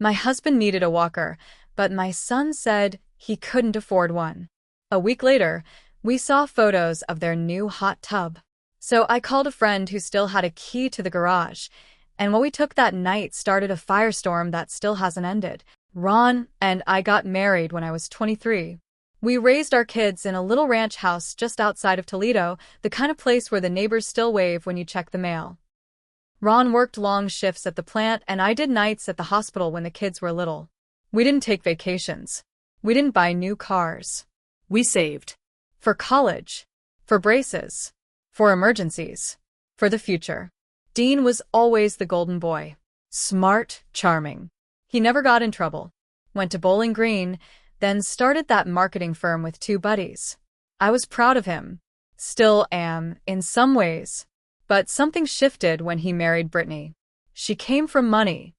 My husband needed a walker, but my son said he couldn't afford one. A week later, we saw photos of their new hot tub. So I called a friend who still had a key to the garage, and what we took that night started a firestorm that still hasn't ended. Ron and I got married when I was 23. We raised our kids in a little ranch house just outside of Toledo, the kind of place where the neighbors still wave when you check the mail. Ron worked long shifts at the plant, and I did nights at the hospital when the kids were little. We didn't take vacations. We didn't buy new cars. We saved. For college. For braces. For emergencies. For the future. Dean was always the golden boy. Smart, charming. He never got in trouble. Went to Bowling Green, then started that marketing firm with two buddies. I was proud of him. Still am, in some ways. But something shifted when he married Brittany. She came from money.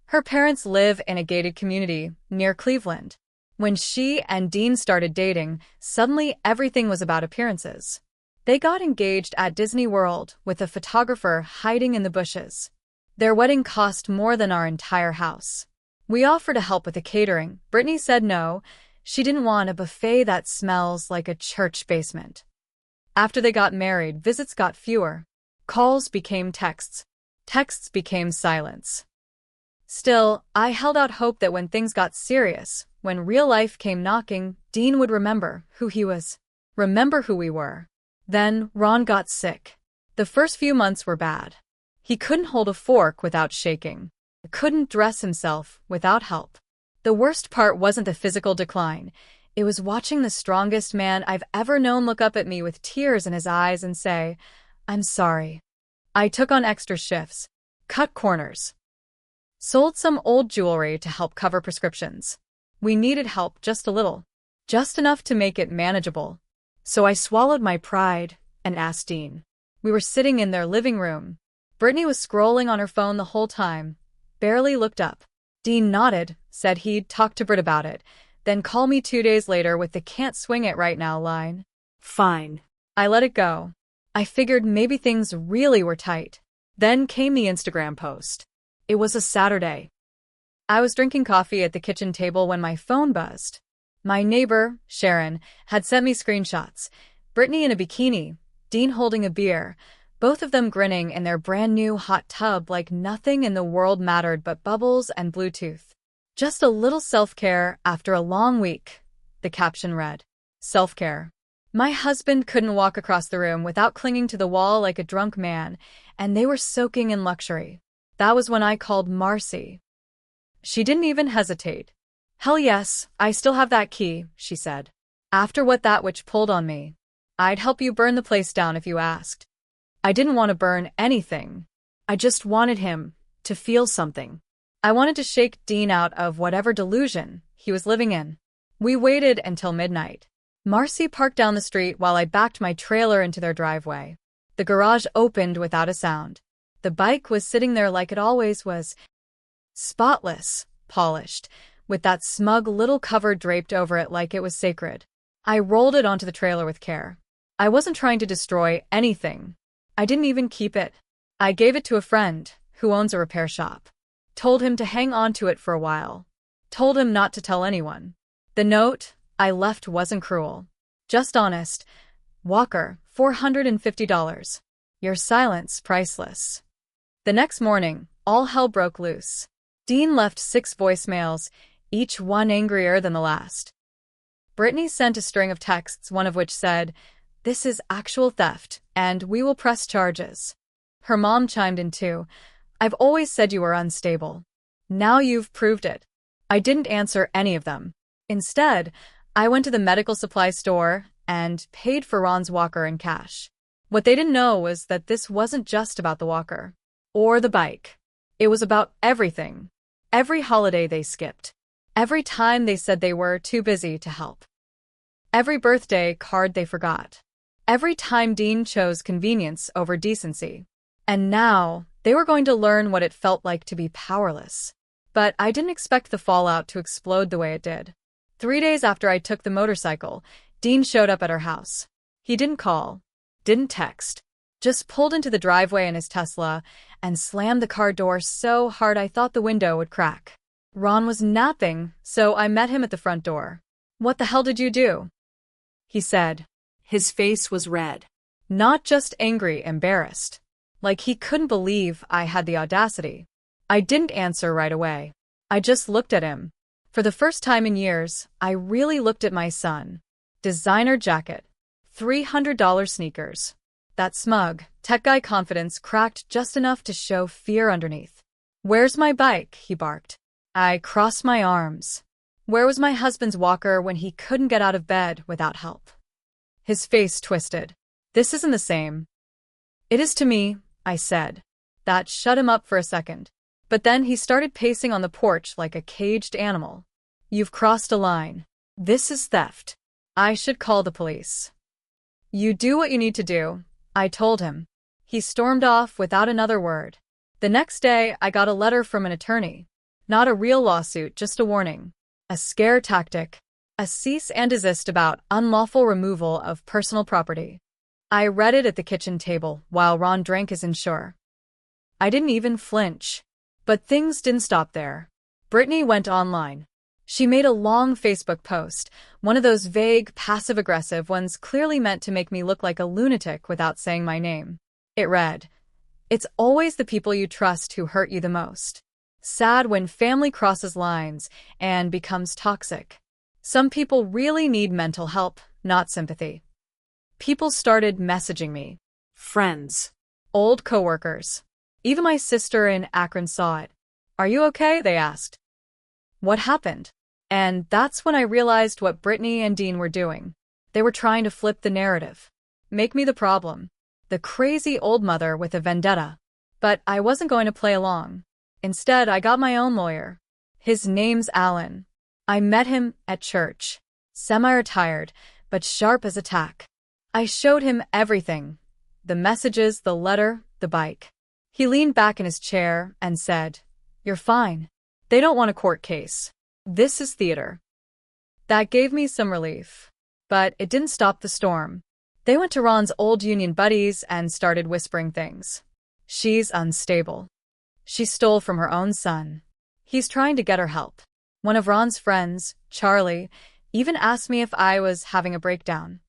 Her parents live in a gated community near Cleveland. When she and Dean started dating, suddenly everything was about appearances. They got engaged at Disney World with a photographer hiding in the bushes. Their wedding cost more than our entire house. We offered to help with the catering. Brittany said no. She didn't want a buffet that smells like a church basement. After they got married, visits got fewer. Calls became texts. Texts became silence. Still, I held out hope that when things got serious, when real life came knocking, Dean would remember who he was. Remember who we were. Then, Ron got sick. The first few months were bad. He couldn't hold a fork without shaking. Couldn't dress himself without help. The worst part wasn't the physical decline. It was watching the strongest man I've ever known look up at me with tears in his eyes and say, "I'm sorry." I took on extra shifts, cut corners, sold some old jewelry to help cover prescriptions. We needed help just a little, just enough to make it manageable. So I swallowed my pride and asked Dean. We were sitting in their living room. Brittany was scrolling on her phone the whole time, barely looked up. Dean nodded, said he'd talk to Britt about it, then call me 2 days later with the "can't swing it right now" line. Fine. I let it go. I figured maybe things really were tight. Then came the Instagram post. It was a Saturday. I was drinking coffee at the kitchen table when my phone buzzed. My neighbor, Sharon, had sent me screenshots. Brittany in a bikini, Dean holding a beer, both of them grinning in their brand new hot tub like nothing in the world mattered but bubbles and Bluetooth. Just a little self-care after a long week, the caption read. Self-care. My husband couldn't walk across the room without clinging to the wall like a drunk man, and they were soaking in luxury. That was when I called Marcy. She didn't even hesitate. "Hell yes, I still have that key," she said. "After what that witch pulled on me, I'd help you burn the place down if you asked." I didn't want to burn anything. I just wanted him to feel something. I wanted to shake Dean out of whatever delusion he was living in. We waited until midnight. Marcy parked down the street while I backed my trailer into their driveway. The garage opened without a sound. The bike was sitting there like it always was. Spotless, polished, with that smug little cover draped over it like it was sacred. I rolled it onto the trailer with care. I wasn't trying to destroy anything. I didn't even keep it. I gave it to a friend who owns a repair shop. Told him to hang on to it for a while. Told him not to tell anyone. The note I left wasn't cruel. Just honest. Walker, $450. Your silence priceless. The next morning, all hell broke loose. Dean left 6 voicemails, each one angrier than the last. Brittany sent a string of texts, one of which said, "This is actual theft, and we will press charges." Her mom chimed in too. "I've always said you were unstable. Now you've proved it." I didn't answer any of them. Instead, I went to the medical supply store and paid for Ron's walker in cash. What they didn't know was that this wasn't just about the walker or the bike. It was about everything. Every holiday they skipped. Every time they said they were too busy to help. Every birthday card they forgot. Every time Dean chose convenience over decency. And now, they were going to learn what it felt like to be powerless. But I didn't expect the fallout to explode the way it did. 3 days after I took the motorcycle, Dean showed up at our house. He didn't call, didn't text, just pulled into the driveway in his Tesla and slammed the car door so hard I thought the window would crack. Ron was napping, so I met him at the front door. "What the hell did you do?" he said. His face was red. Not just angry, embarrassed. Like he couldn't believe I had the audacity. I didn't answer right away. I just looked at him. For the first time in years, I really looked at my son. Designer jacket. $300 sneakers. That smug, tech guy confidence cracked just enough to show fear underneath. "Where's my bike?" he barked. I crossed my arms. Where was my husband's walker when he couldn't get out of bed without help? His face twisted. "This isn't the same." "It is to me," I said. That shut him up for a second. But then he started pacing on the porch like a caged animal. "You've crossed a line. This is theft. I should call the police." "You do what you need to do," I told him. He stormed off without another word. The next day, I got a letter from an attorney. Not a real lawsuit, just a warning. A scare tactic. A cease and desist about unlawful removal of personal property. I read it at the kitchen table while Ron drank his Ensure. I didn't even flinch. But things didn't stop there. Brittany went online. She made a long Facebook post, one of those vague, passive-aggressive ones clearly meant to make me look like a lunatic without saying my name. It read, "It's always the people you trust who hurt you the most. Sad when family crosses lines and becomes toxic. Some people really need mental help, not sympathy." People started messaging me. Friends. Old coworkers. Even my sister in Akron saw it. "Are you okay?" they asked. What happened? And that's when I realized what Brittany and Dean were doing. They were trying to flip the narrative. Make me the problem. The crazy old mother with a vendetta. But I wasn't going to play along. Instead, I got my own lawyer. His name's Alan. I met him at church. Semi-retired, but sharp as a tack. I showed him everything. The messages, the letter, the bike. He leaned back in his chair and said, "You're fine. They don't want a court case. This is theater." That gave me some relief. But it didn't stop the storm. They went to Ron's old union buddies and started whispering things. "She's unstable. She stole from her own son. He's trying to get her help." One of Ron's friends, Charlie, even asked me if I was having a breakdown.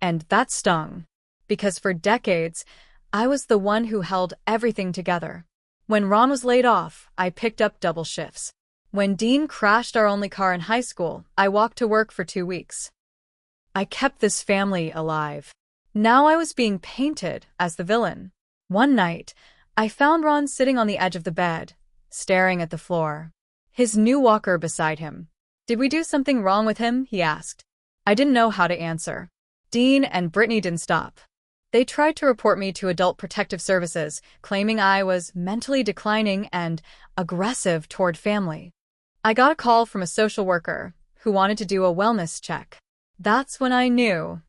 And that stung. Because for decades, I was the one who held everything together. When Ron was laid off, I picked up double shifts. When Dean crashed our only car in high school, I walked to work for 2 weeks. I kept this family alive. Now I was being painted as the villain. One night, I found Ron sitting on the edge of the bed, staring at the floor. His new walker beside him. "Did we do something wrong with him?" he asked. I didn't know how to answer. Dean and Brittany didn't stop. They tried to report me to Adult Protective Services, claiming I was mentally declining and aggressive toward family. I got a call from a social worker who wanted to do a wellness check. That's when I knew.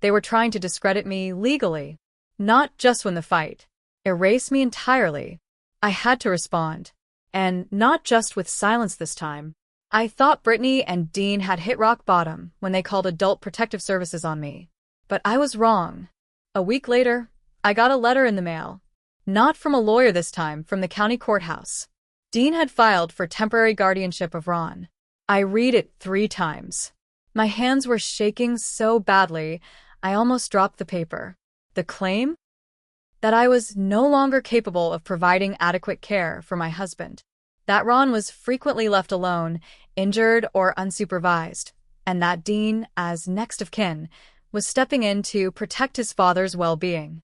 They were trying to discredit me legally. Not just win the fight. Erase me entirely. I had to respond. And not just with silence this time. I thought Brittany and Dean had hit rock bottom when they called Adult Protective Services on me. But I was wrong. A week later, I got a letter in the mail. Not from a lawyer this time, from the county courthouse. Dean had filed for temporary guardianship of Ron. I read it 3 times. My hands were shaking so badly, I almost dropped the paper. The claim? That I was no longer capable of providing adequate care for my husband. That Ron was frequently left alone, injured or unsupervised, and that Dean, as next of kin, was stepping in to protect his father's well-being.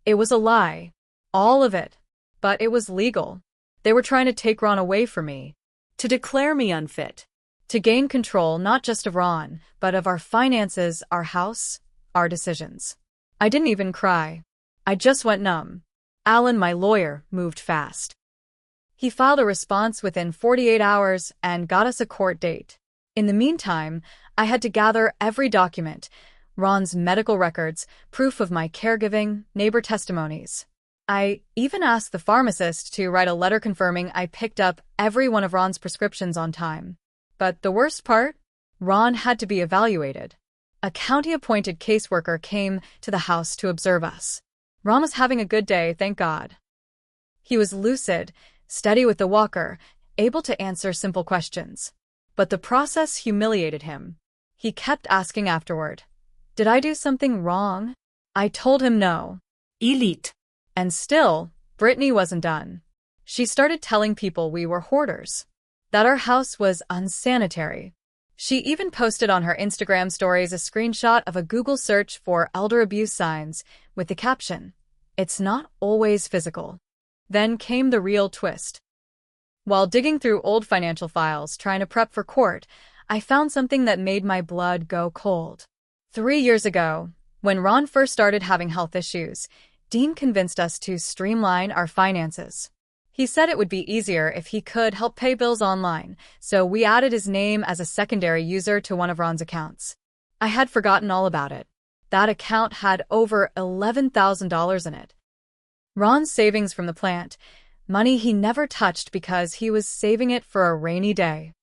It was a lie. All of it. But it was legal. They were trying to take Ron away from me. To declare me unfit. To gain control not just of Ron, but of our finances, our house, our decisions. I didn't even cry. I just went numb. Alan, my lawyer, moved fast. He filed a response within 48 hours and got us a court date. In the meantime, I had to gather every document, Ron's medical records, proof of my caregiving, neighbor testimonies. I even asked the pharmacist to write a letter confirming I picked up every one of Ron's prescriptions on time. But the worst part? Ron had to be evaluated. A county-appointed caseworker came to the house to observe us. Ron was having a good day, thank God. He was lucid, steady with the walker, able to answer simple questions. But the process humiliated him. He kept asking afterward, "Did I do something wrong?" I told him no. Elite. And still, Brittany wasn't done. She started telling people we were hoarders, that our house was unsanitary. She even posted on her Instagram stories a screenshot of a Google search for elder abuse signs with the caption, "It's not always physical." Then came the real twist. While digging through old financial files trying to prep for court, I found something that made my blood go cold. 3 years ago, when Ron first started having health issues, Dean convinced us to streamline our finances. He said it would be easier if he could help pay bills online, so we added his name as a secondary user to one of Ron's accounts. I had forgotten all about it. That account had over $11,000 in it. Ron's savings from the plant, money he never touched because he was saving it for a rainy day.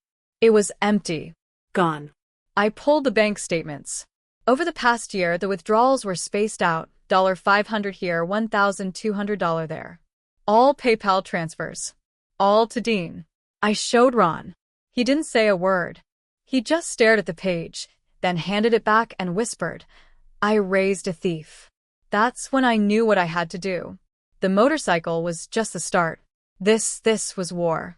It was empty. Gone. I pulled the bank statements. Over the past year, the withdrawals were spaced out, $500 here, $1,200 there. All PayPal transfers. All to Dean. I showed Ron. He didn't say a word. He just stared at the page, then handed it back and whispered, "I raised a thief." That's when I knew what I had to do. The motorcycle was just the start. This was war.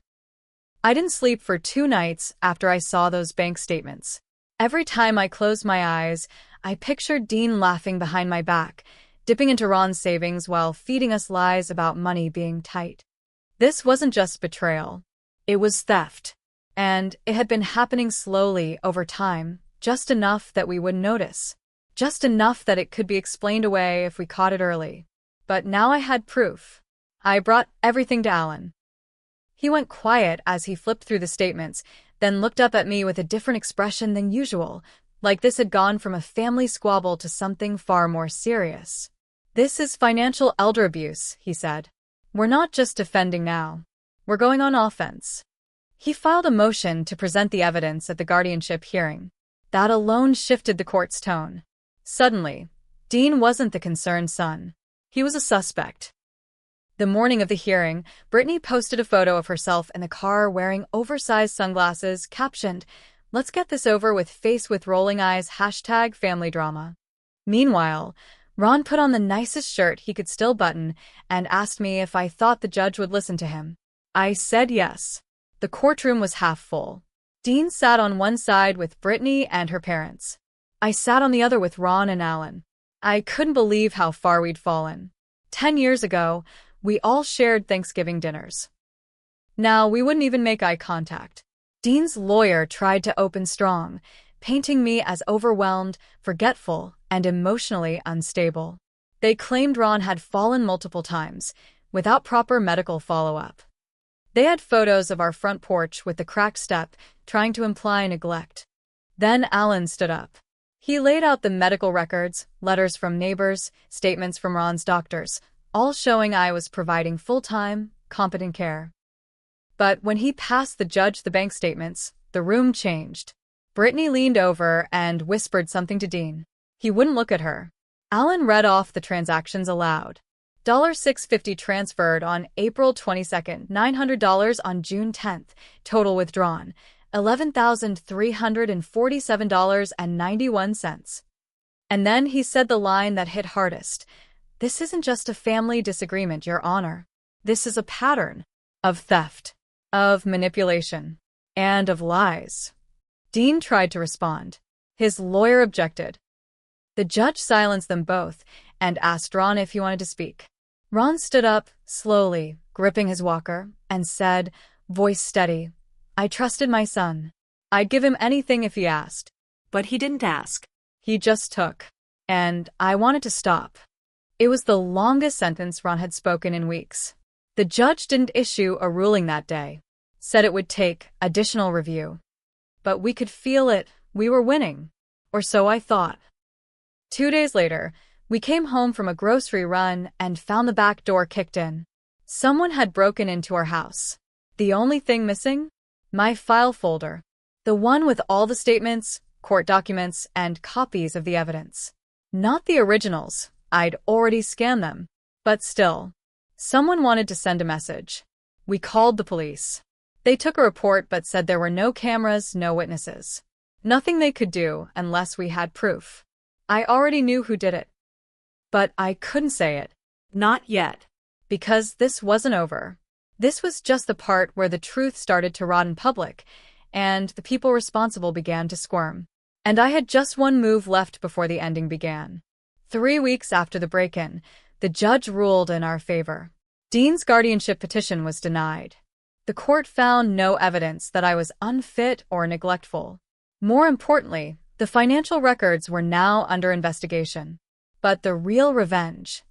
I didn't sleep for 2 nights after I saw those bank statements. Every time I closed my eyes, I pictured Dean laughing behind my back, dipping into Ron's savings while feeding us lies about money being tight. This wasn't just betrayal. It was theft. And it had been happening slowly over time, just enough that we wouldn't notice. Just enough that it could be explained away if we caught it early. But now I had proof. I brought everything to Alan. He went quiet as he flipped through the statements, then looked up at me with a different expression than usual, like this had gone from a family squabble to something far more serious. "This is financial elder abuse," he said. "We're not just defending now. We're going on offense." He filed a motion to present the evidence at the guardianship hearing. That alone shifted the court's tone. Suddenly, Dean wasn't the concerned son. He was a suspect. The morning of the hearing, Brittany posted a photo of herself in the car wearing oversized sunglasses, captioned, "Let's get this over with, face with rolling eyes, #family drama." Meanwhile, Ron put on the nicest shirt he could still button and asked me if I thought the judge would listen to him. I said yes. The courtroom was half full. Dean sat on one side with Brittany and her parents. I sat on the other with Ron and Alan. I couldn't believe how far we'd fallen. 10 years ago, we all shared Thanksgiving dinners. Now we wouldn't even make eye contact. Dean's lawyer tried to open strong, painting me as overwhelmed, forgetful, and emotionally unstable. They claimed Ron had fallen multiple times, without proper medical follow-up. They had photos of our front porch with the cracked step, trying to imply neglect. Then Alan stood up. He laid out the medical records, letters from neighbors, statements from Ron's doctors, all showing I was providing full-time, competent care. But when he passed the judge the bank statements, the room changed. Brittany leaned over and whispered something to Dean. He wouldn't look at her. Alan read off the transactions aloud. $650 transferred on April 22nd, $900 on June 10th, total withdrawn, $11,347.91. And then he said the line that hit hardest. "This isn't just a family disagreement, Your Honor. This is a pattern of theft, of manipulation, and of lies." Dean tried to respond. His lawyer objected. The judge silenced them both and asked Ron if he wanted to speak. Ron stood up, slowly, gripping his walker, and said, voice steady, "I trusted my son. I'd give him anything if he asked." But he didn't ask. He just took. And I wanted to stop. It was the longest sentence Ron had spoken in weeks. The judge didn't issue a ruling that day. Said it would take additional review. But we could feel it. We were winning. Or so I thought. 2 days later, we came home from a grocery run and found the back door kicked in. Someone had broken into our house. The only thing missing? My file folder. The one with all the statements, court documents, and copies of the evidence. Not the originals. I'd already scanned them. But still. Someone wanted to send a message. We called the police. They took a report but said there were no cameras, no witnesses. Nothing they could do unless we had proof. I already knew who did it. But I couldn't say it. Not yet. Because this wasn't over. This was just the part where the truth started to rot in public, and the people responsible began to squirm. And I had just one move left before the ending began. 3 weeks after the break-in, the judge ruled in our favor. Dean's guardianship petition was denied. The court found no evidence that I was unfit or neglectful. More importantly, the financial records were now under investigation. But the real revenge,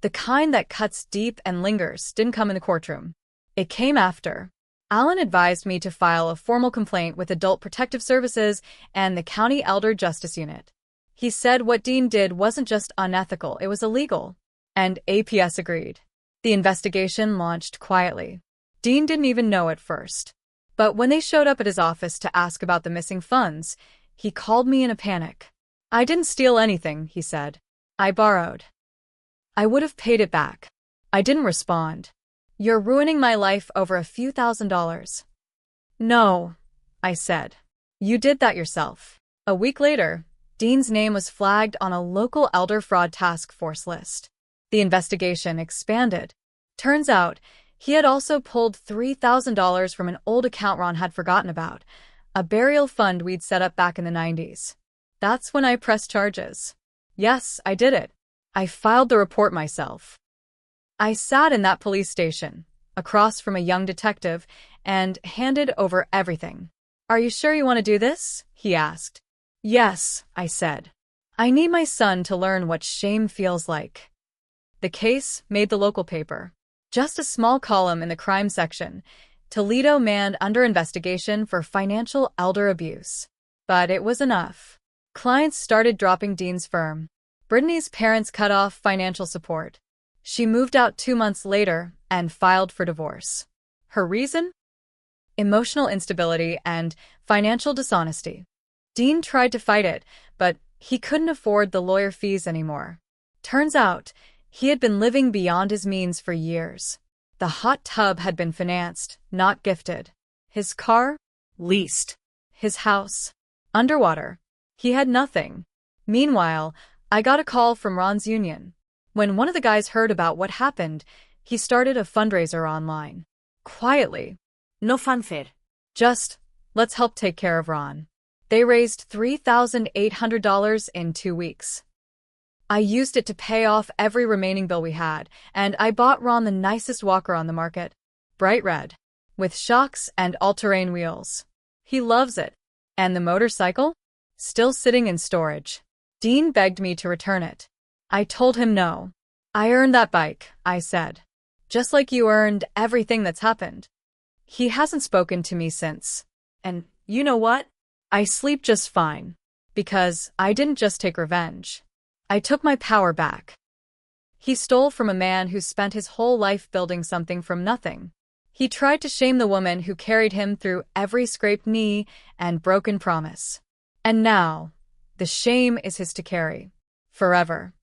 the kind that cuts deep and lingers, didn't come in the courtroom. It came after. Alan advised me to file a formal complaint with Adult Protective Services and the County Elder Justice Unit. He said what Dean did wasn't just unethical, it was illegal. And APS agreed. The investigation launched quietly. Dean didn't even know at first. But when they showed up at his office to ask about the missing funds, he called me in a panic. I didn't steal anything, he said. I borrowed. I would have paid it back. I didn't respond. You're ruining my life over a few $1,000s. No, I said. You did that yourself. A week later, Dean's name was flagged on a local elder fraud task force list. The investigation expanded. Turns out, he had also pulled $3,000 from an old account Ron had forgotten about, a burial fund we'd set up back in the 90s. That's when I pressed charges. Yes, I did it. I filed the report myself. I sat in that police station, across from a young detective, and handed over everything. Are you sure you want to do this? He asked. Yes, I said. I need my son to learn what shame feels like. The case made the local paper. Just a small column in the crime section. Toledo man under investigation for financial elder abuse. But it was enough. Clients started dropping Dean's firm. Brittany's parents cut off financial support. She moved out 2 months later and filed for divorce. Her reason? Emotional instability and financial dishonesty. Dean tried to fight it, but he couldn't afford the lawyer fees anymore. Turns out, he had been living beyond his means for years. The hot tub had been financed, not gifted. His car? Leased. His house? Underwater. He had nothing. Meanwhile, I got a call from Ron's union. When one of the guys heard about what happened, he started a fundraiser online. Quietly. No fanfare. Just, let's help take care of Ron. They raised $3,800 in 2 weeks. I used it to pay off every remaining bill we had, and I bought Ron the nicest walker on the market. Bright red. With shocks and all-terrain wheels. He loves it. And the motorcycle? Still sitting in storage. Dean begged me to return it. I told him no. I earned that bike, I said. Just like you earned everything that's happened. He hasn't spoken to me since. And you know what? I sleep just fine. Because I didn't just take revenge. I took my power back. He stole from a man who spent his whole life building something from nothing. He tried to shame the woman who carried him through every scraped knee and broken promise. And now, the shame is his to carry. Forever.